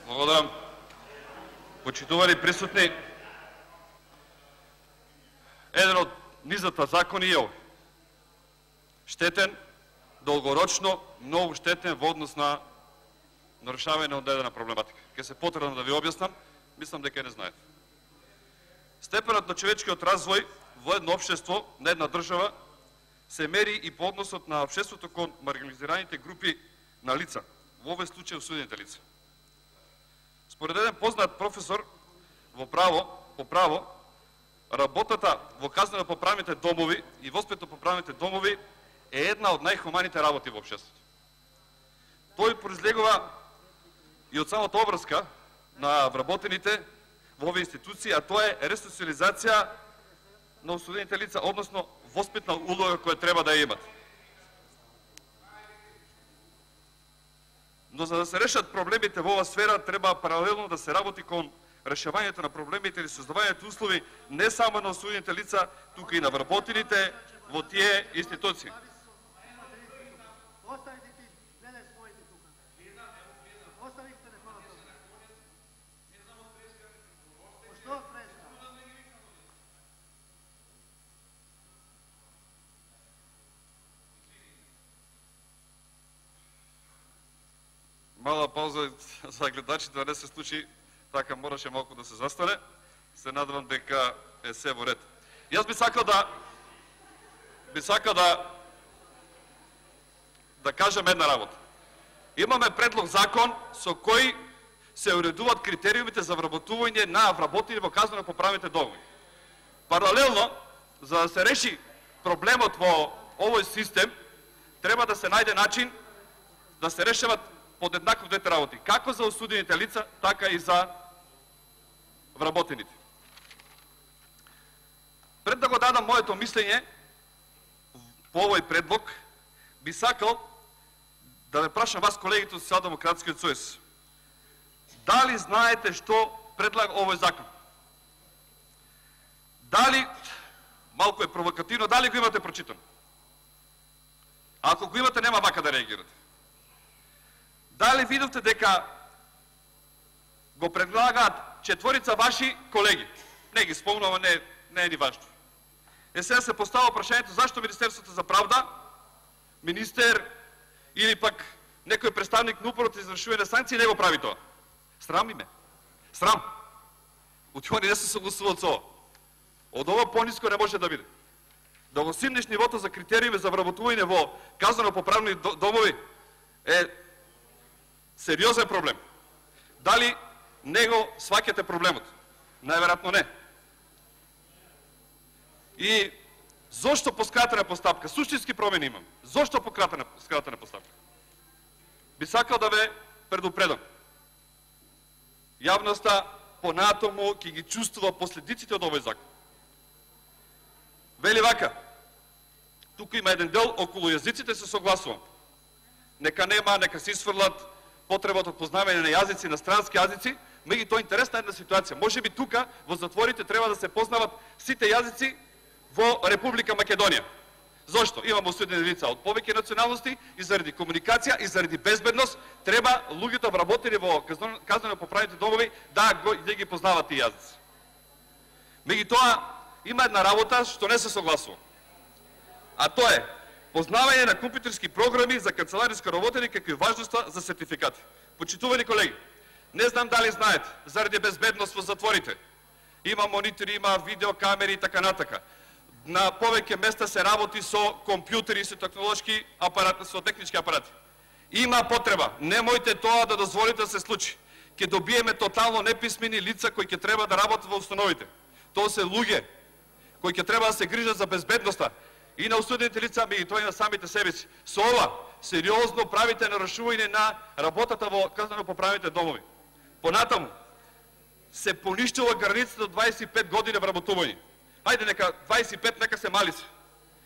Благодарам. Почитувани присутни, еден од низата закони е овој. Штетен, долгорочно, многу штетен во однос на нарушавање на одредена проблематика. Ке се потребно да ви објаснам, мислам дека не знаете. Степенот на човечкиот развој во едно општество, на една држава, се мери и по односот на општеството кон маргинализираните групи на лица, во овој случај осудените лица. Според еден познат професор по право, работата во казнено-поправните домови и воспитно-поправните домови е една од најхуманите работи во општеството. Тој произлегува и од самата обврска на вработените во овие институции, а тоа е ресоциализација на осудените лица, односно воспитна улога која треба да ја имат. Но за да се решат проблемите во оваа сфера, треба паралелно да се работи кон решавањето на проблемите или создавањето услови не само на осудените лица, тука и на вработените во тие институции. Мала пауза за гледачите да не се случи, така мораше малку да се застане. Се надевам дека е се во ред. Јас би сакал да кажем една работа. Имаме предлог закон со кој се уредуваат критериумите за вработување на вработени во казнено-поправните домови. Паралелно, за да се реши проблемот во овој систем, треба да се најде начин да се решават подеднакво двете работи, како за осудените лица, така и за вработените. Пред да го дадам моето мислење по овој предлог, би сакал да ме прашам вас, колегите од Социјалдемократскиот сојуз. Дали знаете што предлага овој закон? Дали, малку е провокативно, дали го имате прочитано? Ако го имате, нема вака да реагирате. Дали видовте дека го предлагаат четворица ваши колеги? Не ги спомнувам, не е ни важно. Сега се поставува прашањето зашто Министерството за правда, министер или пак некој представник на управата за извршување на санкции не го прави тоа. Срам име. Срам. Они не се согласуваат со ова. Од ова пониско не може да биде. Да го симнеш нивото за критериуми за вработување во казнено-поправни домови е сериозен проблем. Дали него сваќате проблемот? Најверојатно не. И зошто по скратена постапка? Суштински промени имам. Зошто по скратена постапка? Би сакал да ве предупредам. Јавноста понатаму ќе ги чувствува последиците од овој закон. Вели вака, тука има еден дел околу јазиците, се согласувам. Нека нема, нека се исфрлат потребата од познавање на јазици, на странски јазици, меѓутоа тоа интересна една ситуација. Може би тука во затворите треба да се познават сите јазици во Република Македонија. Зошто? Имаме осудени лица од повеќе националности и заради комуникација и заради безбедност треба луѓето вработени во казнено-поправните домови да ги познават тие јазици. Меѓутоа има една работа што не се согласува. А тоа е познавање на компјутерски програми за канцелариско работење, како и важноста за сертификати. Почитувани колеги, не знам дали знаете, заради безбедност во затворите има монитори, има видеокамери и така натака. На повеќе места се работи со компјутери, со технолошки апарати, со технички апарати. Има потреба. Немојте тоа да дозволите да се случи. Ќе добиеме тотално неписмени лица кои ќе треба да работат во установите. Тоа се луѓе кои ќе треба да се грижат за безбедноста и на осудените лица, и тоа и на самите себе си. Со ова сериозно правите нарушување на работата во казнено-поправните домови. Понатаму се поништува границата до 25 години вработување. Ајде, нека 25, нека се мали се.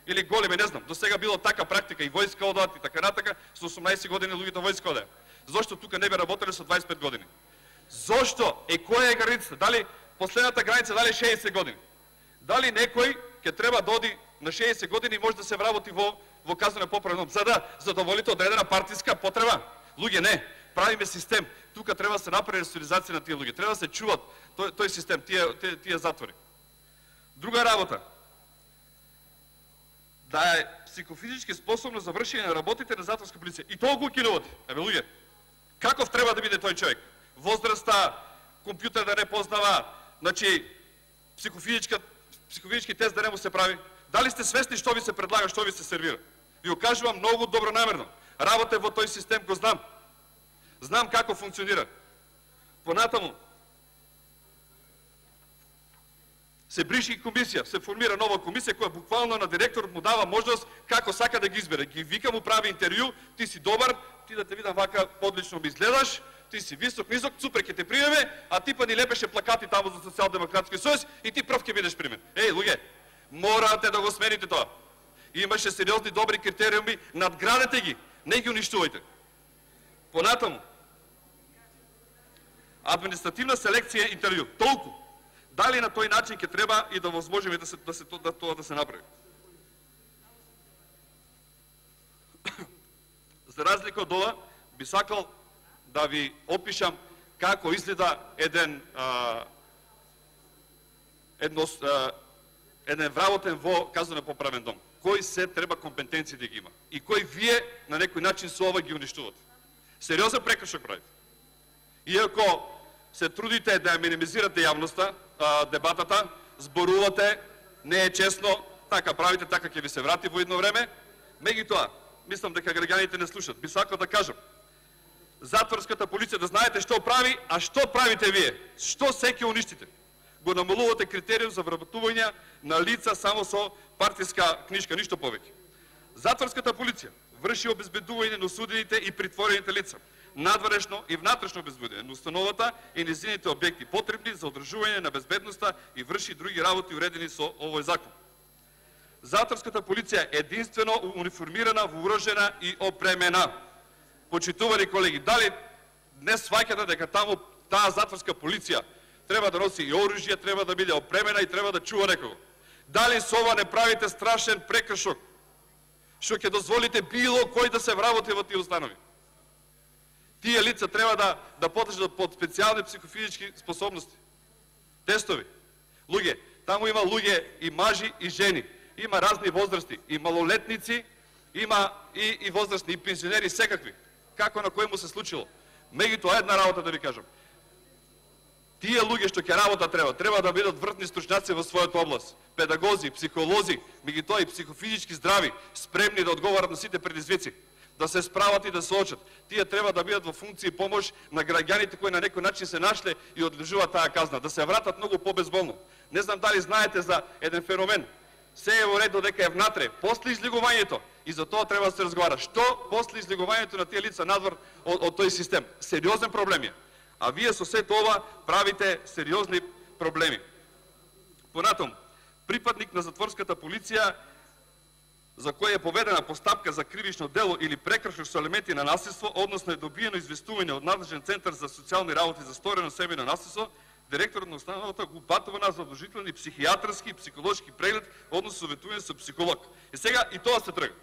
Или големи, не знам. До сега било така практика и војска одат и така натака, со 18 години луѓето војска одат. Зошто тука не би работеле со 25 години? Зошто? Која е границата? Дали последната граница, дали 60 години? Дали некој ќе треба да оди на 60 години и може да се вработи во казнено-поправно, за да задоволите одредена партиска потреба? Луѓе, не. правиме систем. Тука треба да се направи ресоциализација на тие луѓе. Треба да се чуват тој систем, тие затвори. Друга работа. Да е психофизички способно за вршење на работите на затворска полиција. И толку киновати. Еве луѓе, каков треба да биде тој човек? Возраста, компјутер да не познава, значи психофизички тест да не му се прави. Дали сте свесни што ви се предлага, што ви се сервира? Ви го кажувам многу добронамерно. Работе во тој систем го знам. Знам како функционира. Понатаму се брише комисија, се формира нова комисија која буквално на директорот му дава можност како сака да ги избере. Ги вика, му прави интервју, ти си добар, ти да те видам вака подлично ми изгледаш, ти си висок, низок, супер ќе те примеме, а ти па ни лепеше плакати таму за Социјалдемократски сојуз и ти прв ќе бидеш примен. Еј, луѓе, морате да го смените тоа. Имаше сериозни добри критериуми, надградете ги, не ги уништувајте. Понатаму, административна селекција интервју. Толку. Дали на тој начин ќе треба и да возможиме тоа да се направи? За разлика од ова, би сакал да ви опишам како изгледа еден вработен во казнено-поправен дом. Кој се треба компетенции да ги има и кој вие на некој начин со ова ги уништувате. Сериозен прекршок правите. Иако се трудите да ја минимизирате јавноста, дебатата, зборувате, не е честно, така правите, така ќе ви се врати во едно време. Меѓутоа, мислам дека граѓаните не слушат. Би сакал да кажам, затворската полиција да знаете што прави, а што правите вие? Што се ќе уништите? Го намалувате критериум за вработување на лица само со партиска книжка, ништо повеќе. Затворската полиција врши обезбедување на осудените и притворените лица, надворешно и внатрешно обезбедување на установата и нејзините објекти потребни за одржување на безбедноста и врши други работи уредени со овој закон. Затворската полиција е единствено униформирана, вооружена и опремена. Почитувани колеги, дали днес сваќате дека таму таа затворска полиција треба да носи и оружје, треба да биде опремена и треба да чува некого? Дали со ова не правите страшен прекршок, што ќе дозволите било кој да се вработи во тие установи? Тие лица треба да подлежат под специјални психофизички способности. Тестови. Луѓе, таму има луѓе и мажи и жени. Има разни возрасти, и малолетници, има и возрастни, и пензионери, секакви. Како на кој му се случило. Меѓутоа, една работа да ви кажам. Тие луѓе што ќе работа треба да бидат вртни стручњаци во својата област. Педагози, психолози, меѓутоа и психофизички здрави, спремни да одговарат на сите предизвици, да се справат и да се очат. Тие треба да бидат во функција и помош на граѓаните кои на некој начин се нашле и одлежуваат таа казна, да се вратат многу побезболно. Не знам дали знаете за еден феномен. Се е во ред додека е внатре, после излегувањето, и за тоа треба да се разговара. Што после излегувањето на тие лица надвор од тој систем? Сериозен проблем е. А вие со сето ова правите сериозни проблеми. Понатаму, припадник на затворската полиција за кој е поведена постапка за кривично дело или прекршок со елементи на насилство, односно е добиено известување од надлежен центар за социјални работи за сторено семејно насилство, директорот на установата го батува на задолжителни психијатарски и психолошки преглед, односно советување со психолог. И сега и тоа се трга.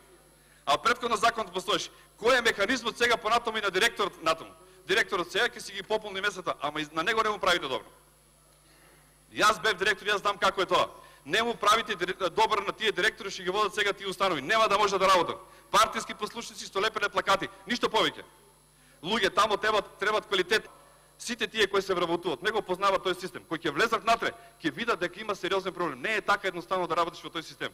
А претходно законот постоеше. Кој е механизмот сега понатаму и на директорот натаму? Директорот сега ќе си ги пополни месата, ама и на него не му правите добро. Јас бев директор, јас знам како е тоа. Не му правите добро на тие директори, што ги водат сега тие установи. Нема да може да работат. Партиски послушници што лепеле плакати, ништо повеќе. Луѓе таму требат квалитет. Сите тие кои се вработуваат, него познаваат тој систем. Кои ќе влезат внатре, ќе видат дека има сериозен проблем. Не е така едноставно да работиш во тој систем.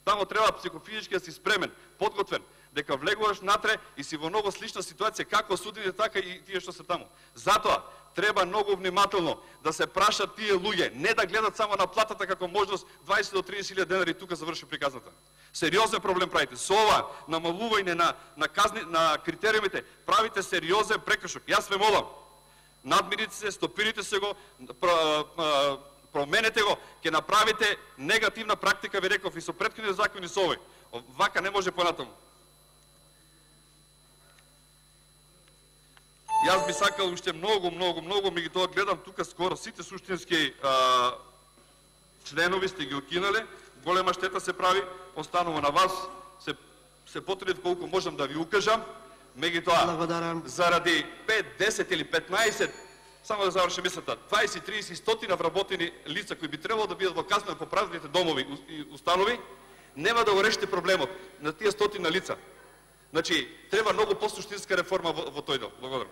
Таму треба психофизички да си спремен, подготвен, дека влегуваш натре и си во многу слична ситуација, како осудените, така и тие што се таму. Затоа треба многу внимателно да се прашат тие луѓе, не да гледат само на платата како можност 20 до 30.000 денари тука заврши приказната. Сериозен проблем правите. Со ова намалување на критериумите правите сериозен прекршок. Јас ве молам, надмирите се, стопирите се го, променете го, ќе направите негативна практика, ви реков, и со претходните закони со овој. Вака не може понатаму. Јас би сакал уште многу, меѓутоа гледам тука скоро сите суштински членови сте ги укинале, голема штета се прави, останува на вас, се потрудите колку можам да ви укажам, Меѓутоа, заради 5, 10 или 15, само да завршим мислата, 20, 30, 100 вработени лица кои би требало да бидат во казна по празните домови и установи, нема да го решите проблемот на тие 100 лица. Значи, треба многу посуштинска реформа во тој дел. Благодарам.